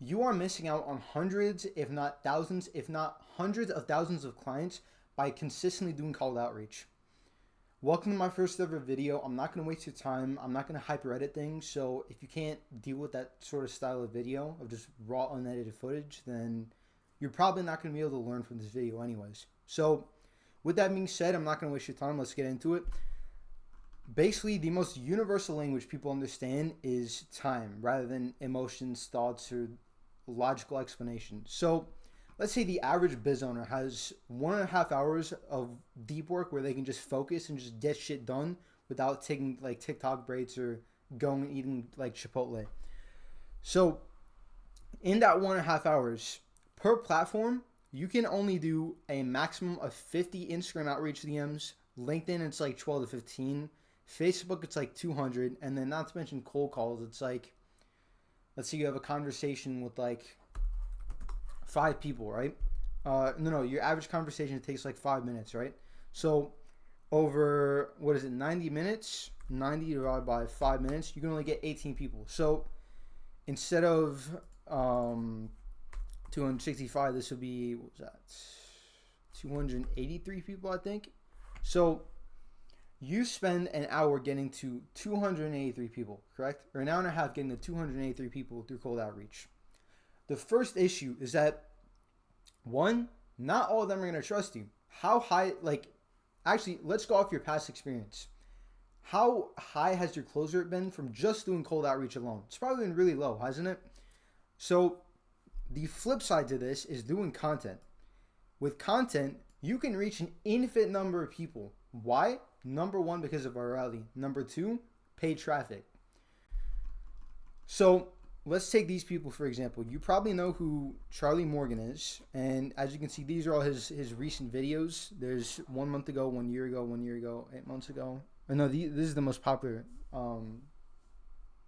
you are missing out on hundreds, if not thousands, if not hundreds of thousands of clients by consistently doing cold outreach. Welcome to my first ever video. I'm not going to waste your time. I'm not going to hyper edit things. So if you can't deal with that sort of style of video, of just raw unedited footage, then you're probably not going to be able to learn from this video anyways. So with that being said, I'm not going to waste your time. Let's get into it. Basically, the most universal language people understand is time rather than emotions, thoughts, or logical explanation. So let's say the average biz owner has 1.5 hours of deep work where they can just focus and just get shit done without taking like TikTok breaks or going and eating like Chipotle. So in that 1.5 hours per platform, you can only do a maximum of 50 Instagram outreach DMs. LinkedIn, it's like 12 to 15. Facebook, it's like 200. And then not to mention cold calls, it's like, let's say you have a conversation with like 5 people, right? No, your average conversation takes like 5 minutes, right? So over, 90 minutes? 90 divided by 5 minutes, you can only get 18 people. So instead of 265, this would be, what was that? 283 people, I think. So you spend an hour getting to 283 people, correct? Or an hour and a half getting to 283 people through cold outreach. The first issue is that, one, not all of them are going to trust you. How high, actually, let's go off your past experience. How high has your close rate been from just doing cold outreach alone? It's probably been really low, hasn't it? So the flip side to this is doing content. With content, you can reach an infinite number of people. Why? Number one, because of virality. Number two, paid traffic. So let's take these people for example. You probably know who Charlie Morgan is, and as you can see, these are all his recent videos. There's 1 month ago, 1 year ago, 1 year ago, 8 months ago. Oh, no, this is the most popular.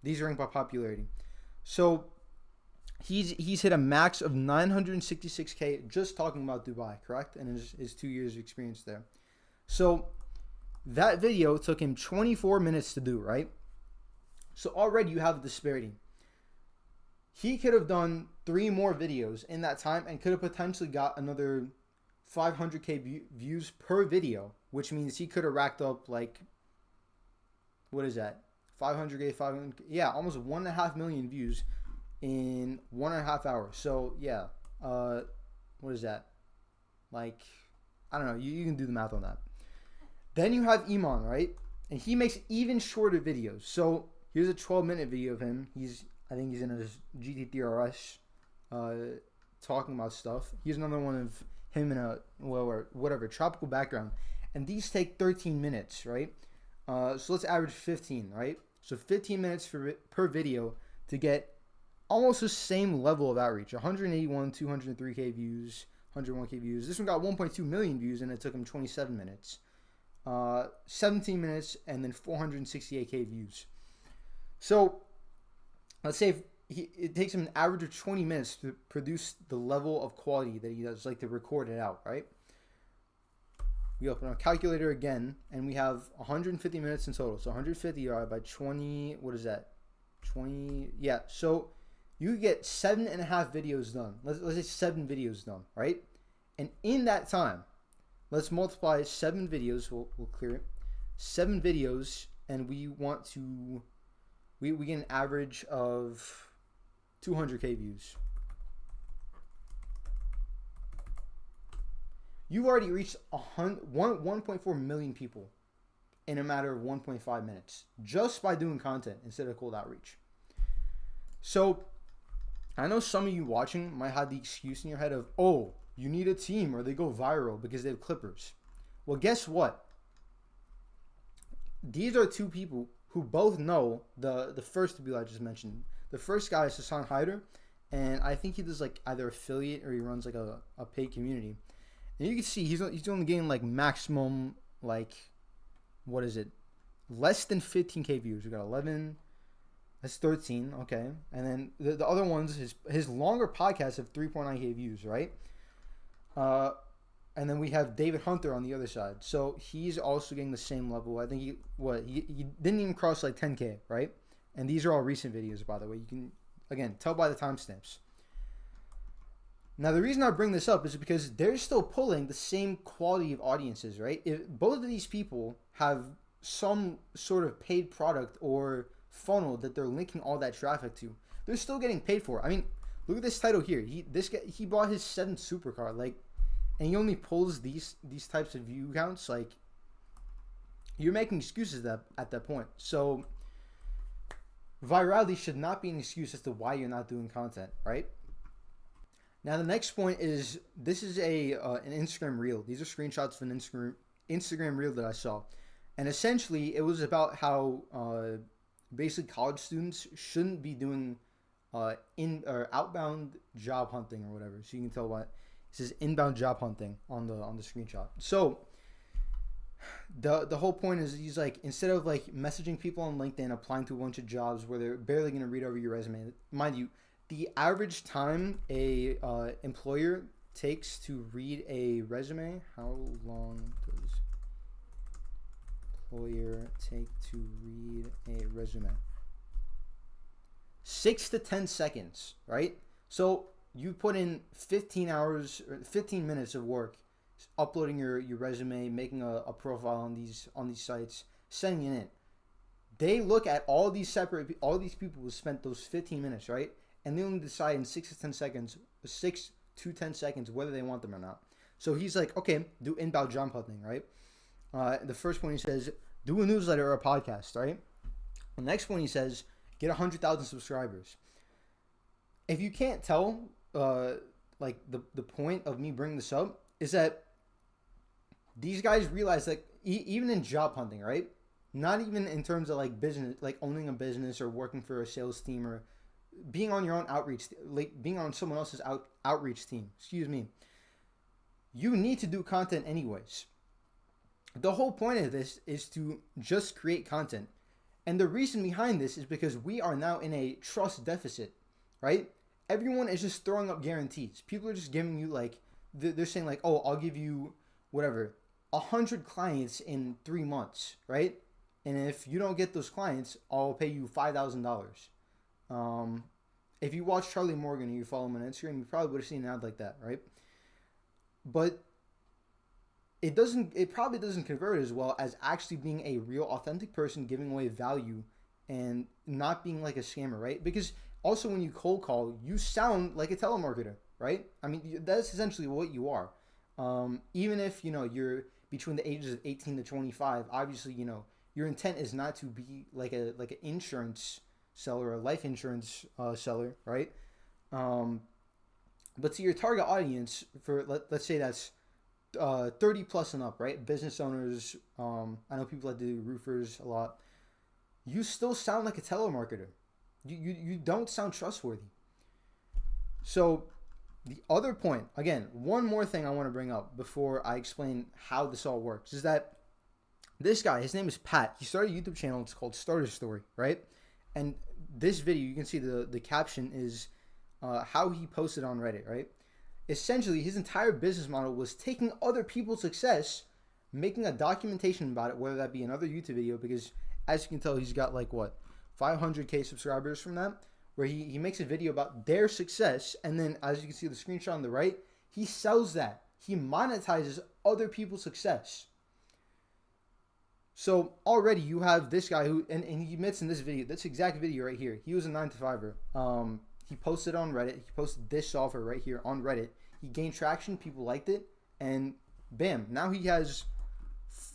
These are ranked by popularity. So he's hit a max of 966K just talking about Dubai, correct? And his 2 years of experience there. So that video took him 24 minutes to do, right? So already you have a disparity. He could have done 3 more videos in that time and could have potentially got another 500K views per video, which means he could have racked up like, what is that? 500K, 500, yeah, almost 1.5 million views in 1.5 hours. So yeah, what is that? Like, I don't know. You can do the math on that. Then you have Iman, right? And he makes even shorter videos. So here's a 12-minute video of him. I think he's in his GT3 RS talking about stuff. Here's another one of him in a, whatever, tropical background. And these take 13 minutes, right? So let's average 15, right? So 15 minutes per video to get almost the same level of outreach. 181, 203K views, 101K views. This one got 1.2 million views and it took him 27 minutes. 17 minutes and then 468K views. So let's say it takes him an average of 20 minutes to produce the level of quality that he does, like to record it out, right? We open our calculator again and we have 150 minutes in total. So 150 divided by 20, what is that? 20, yeah. So you get 7.5 videos done. Let's say 7 videos done, right? And in that time, let's multiply 7 videos. We'll clear it. 7 videos, and we want to. We get an average of 200K views. You've already reached 1.4 million people in a matter of 1.5 minutes just by doing content instead of cold outreach. So I know some of you watching might have the excuse in your head of, oh, you need a team or they go viral because they have clippers. Well, guess what? These are 2 people who both know the first people I just mentioned. The first guy is Hassan Hyder, and I think he does like either affiliate or he runs like a paid community. And you can see he's only getting like maximum, like, what is it? Less than 15K views. We got 11. That's 13. Okay. And then the other ones, his longer podcasts have 3.9K views, right? And then we have David Hunter on the other side. So he's also getting the same level. I think he didn't even cross like 10K, right? And these are all recent videos, by the way. You can, again, tell by the timestamps. Now, the reason I bring this up is because they're still pulling the same quality of audiences, right? If both of these people have some sort of paid product or funnel that they're linking all that traffic to, they're still getting paid for it. I mean, look at this title here. He bought his 7th supercar, like, and he only pulls these types of view counts. Like, you're making excuses at that point. So virality should not be an excuse as to why you're not doing content, right? Now, the next point is, this is an Instagram reel. These are screenshots of an Instagram reel that I saw. And essentially, it was about how basically college students shouldn't be doing outbound job hunting or whatever. So you can tell what it says, inbound job hunting on the screenshot. So the whole point is, he's like, instead of like messaging people on LinkedIn, applying to a bunch of jobs where they're barely going to read over your resume. Mind you, the average time a employer takes to read a resume, how long does employer take to read a resume? 6 to 10 seconds, right? So you put in 15 hours or 15 minutes of work uploading your resume, making a profile on these sites, sending it in. They look at all these people who spent those 15 minutes, right? And they only decide in 6 to 10 seconds whether they want them or not. So he's like, okay, do inbound job hunting, right? The first one he says, do a newsletter or a podcast, right? The next one he says, get 100,000 subscribers. If you can't tell, like the point of me bringing this up is that these guys realize that even in job hunting, right? Not even in terms of like business, like owning a business or working for a sales team or being on your own outreach, like being on someone else's outreach team, you need to do content anyways. The whole point of this is to just create content. And the reason behind this is because we are now in a trust deficit, right? Everyone is just throwing up guarantees. People are just giving you like, they're saying like, oh, I'll give you whatever, 100 clients in 3 months, right? And if you don't get those clients, I'll pay you $5,000. If you watch Charlie Morgan and you follow him on Instagram, you probably would have seen an ad like that, right? But it probably doesn't convert as well as actually being a real authentic person giving away value and not being like a scammer, right? Because also when you cold call, you sound like a telemarketer, right? I mean, that's essentially what you are. Even if, you're between the ages of 18 to 25, obviously, your intent is not to be like an insurance seller or a life insurance seller, right? But to your target audience, for let's say that's 30 plus and up, right? Business owners, I know people that do roofers a lot. You still sound like a telemarketer. You don't sound trustworthy. So the other point, again, one more thing I want to bring up before I explain how this all works is that this guy, his name is Pat. He started a YouTube channel. It's called Starter Story, right? And this video, you can see the caption is how he posted on Reddit, right? Essentially, his entire business model was taking other people's success, making a documentation about it, whether that be another YouTube video, because as you can tell, he's got like, 500K subscribers from that, where he makes a video about their success, and then as you can see the screenshot on the right, he sells that. He monetizes other people's success. So already you have this guy who, and he admits in this video, this exact video right here, he was a 9-to-5er. He posted on Reddit. He posted this software right here on Reddit. He gained traction. People liked it. And bam, now he has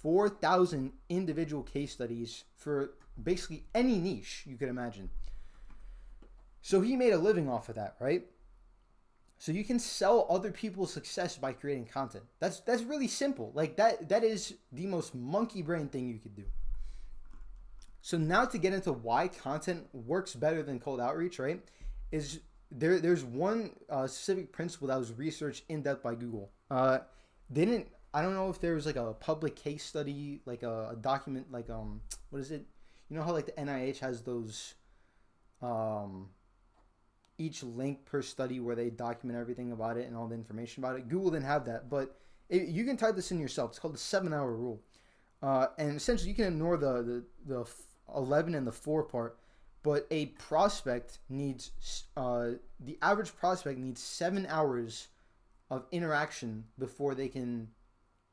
4,000 individual case studies for basically any niche you could imagine. So he made a living off of that, right? So you can sell other people's success by creating content. That's really simple. Like that is the most monkey brain thing you could do. So now to get into why content works better than cold outreach, right? Is there's one specific principle that was researched in depth by Google. I don't know if there was like a public case study, like a document, like what is it? You know how like the NIH has those each link per study where they document everything about it and all the information about it. Google didn't have that, but you can type this in yourself. It's called the 7-hour rule, and essentially you can ignore the 11 and the 4 part. but a prospect needs the average prospect needs 7 hours of interaction before they can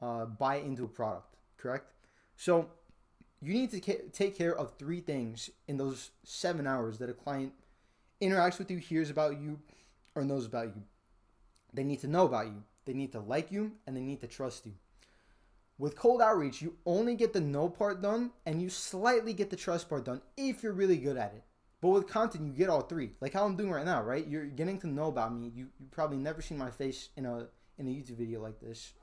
buy into a product. Correct? So you need to take care of three things in those 7 hours that a client interacts with you, hears about you, or knows about you. They need to know about you, they need to like you, and they need to trust you. With cold outreach, you only get the know part done and you slightly get the trust part done if you're really good at it. But with content, you get all three. Like how I'm doing right now, right? You're getting to know about me. You probably never seen my face in a YouTube video like this.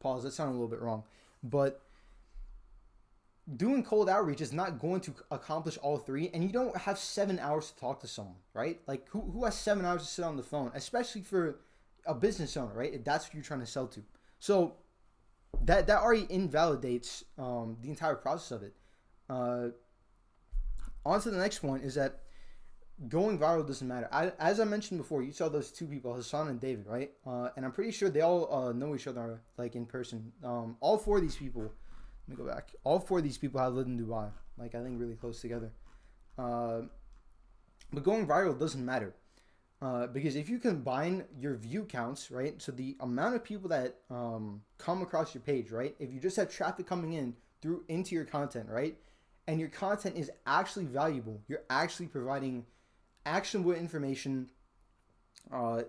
Pause. That sounded a little bit wrong. But doing cold outreach is not going to accomplish all three, and you don't have 7 hours to talk to someone, right? Like who has 7 hours to sit on the phone, especially for a business owner, right? If that's what you're trying to sell to. So that already invalidates the entire process of it. On to the next point is that going viral doesn't matter. As I mentioned before, you saw those two people, Hassan and David, right? And I'm pretty sure they all know each other like in person. All four of these people, let me go back. All four of these people have lived in Dubai, like I think really close together. But going viral doesn't matter. Because if you combine your view counts, right? So the amount of people that come across your page, right? If you just have traffic coming in into your content, right? And your content is actually valuable, you're actually providing actionable information,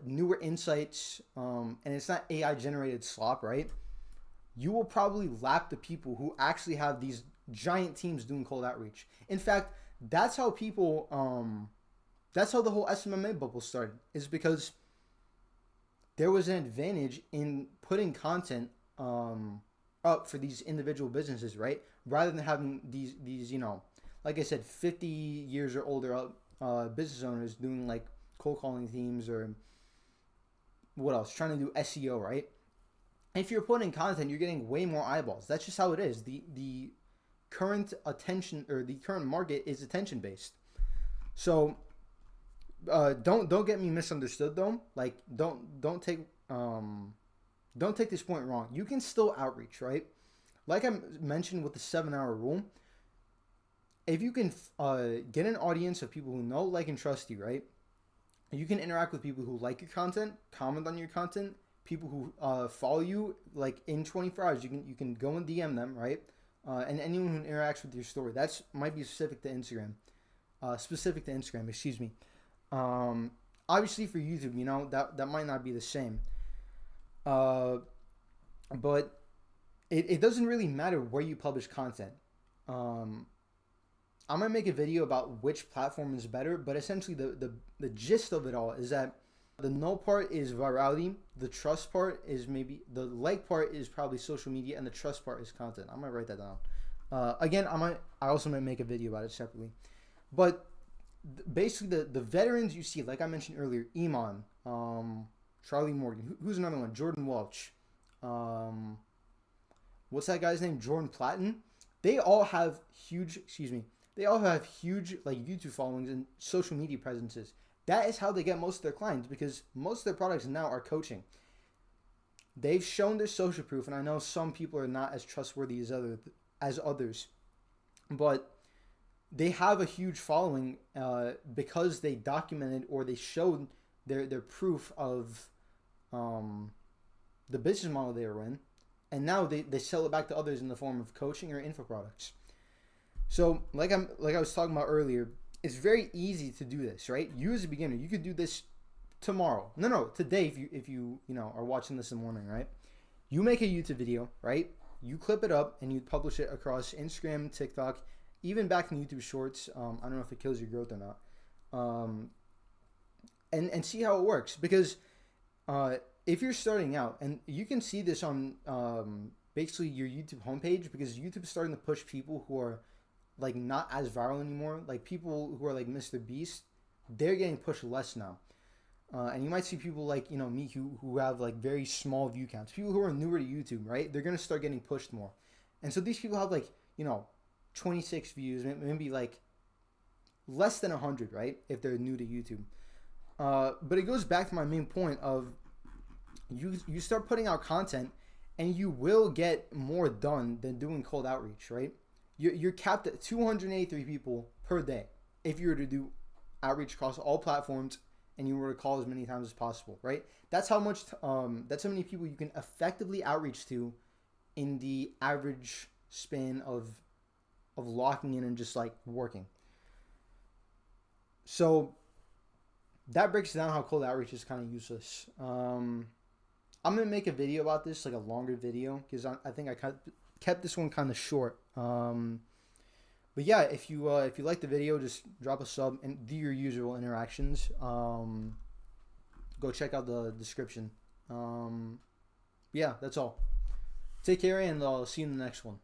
newer insights, and it's not AI generated slop, right? You will probably lap the people who actually have these giant teams doing cold outreach. In fact, that's how people that's how the whole SMMA bubble started, is because there was an advantage in putting content up for these individual businesses, right? Rather than having these like I said, 50 years or older business owners doing like cold calling themes or what else, trying to do SEO, right? If you're putting content, you're getting way more eyeballs. That's just how it is. The current attention, or the current market, is attention based. So don't get me misunderstood though. Like don't take this point wrong. You can still outreach, right? Like I mentioned with the 7-hour rule, if you can get an audience of people who know, like, and trust you, right? You can interact with people who like your content, comment on your content, people who follow you, like in 24 hours. You can go and DM them, right? And anyone who interacts with your story. That might be specific to Instagram. Excuse me. Obviously for YouTube, that might not be the same. But it doesn't really matter where you publish content. I'm gonna make a video about which platform is better, but essentially the gist of it all is that the know part is virality, the trust part is maybe, the like part is probably social media, and the trust part is content. I'm gonna write that down. Again, I also might make a video about it separately. But basically the veterans you see, like I mentioned earlier, Iman, Charlie Morgan, who's another one, Jordan Welch, what's that guy's name, Jordan Platten. They all have huge like YouTube followings and social media presences. That is how they get most of their clients, because most of their products now are coaching. They've shown their social proof, and I know some people are not as trustworthy as others, but they have a huge following because they documented, or they showed their proof of the business model they were in, and now they sell it back to others in the form of coaching or info products. So like I was talking about earlier, it's very easy to do this, right? You as a beginner, you could do this tomorrow. No, today if you are watching this in the morning, right? You make a YouTube video, right? You clip it up and you publish it across Instagram, TikTok, even back in YouTube Shorts. I don't know if it kills your growth or not. And see how it works, because if you're starting out, and you can see this on basically your YouTube homepage, because YouTube is starting to push people who are like not as viral anymore. Like people who are like Mr. Beast, they're getting pushed less now. And you might see people like me who have like very small view counts. People who are newer to YouTube, right? They're gonna start getting pushed more. And so these people have like 26 views, maybe like less than 100, right? If they're new to YouTube. But it goes back to my main point of you start putting out content, and you will get more done than doing cold outreach, right? you're capped at 283 people per day if you were to do outreach across all platforms and you were to call as many times as possible, right? That's how many people you can effectively outreach to in the average span of locking in and just like working. So that breaks down how cold outreach is kind of useless. I'm gonna make a video about this, like a longer video, because I think I kept this one kind of short. But yeah, if you like the video, just drop a sub and do your usual interactions. Go check out the description. Yeah, that's all. Take care, and I'll see you in the next one.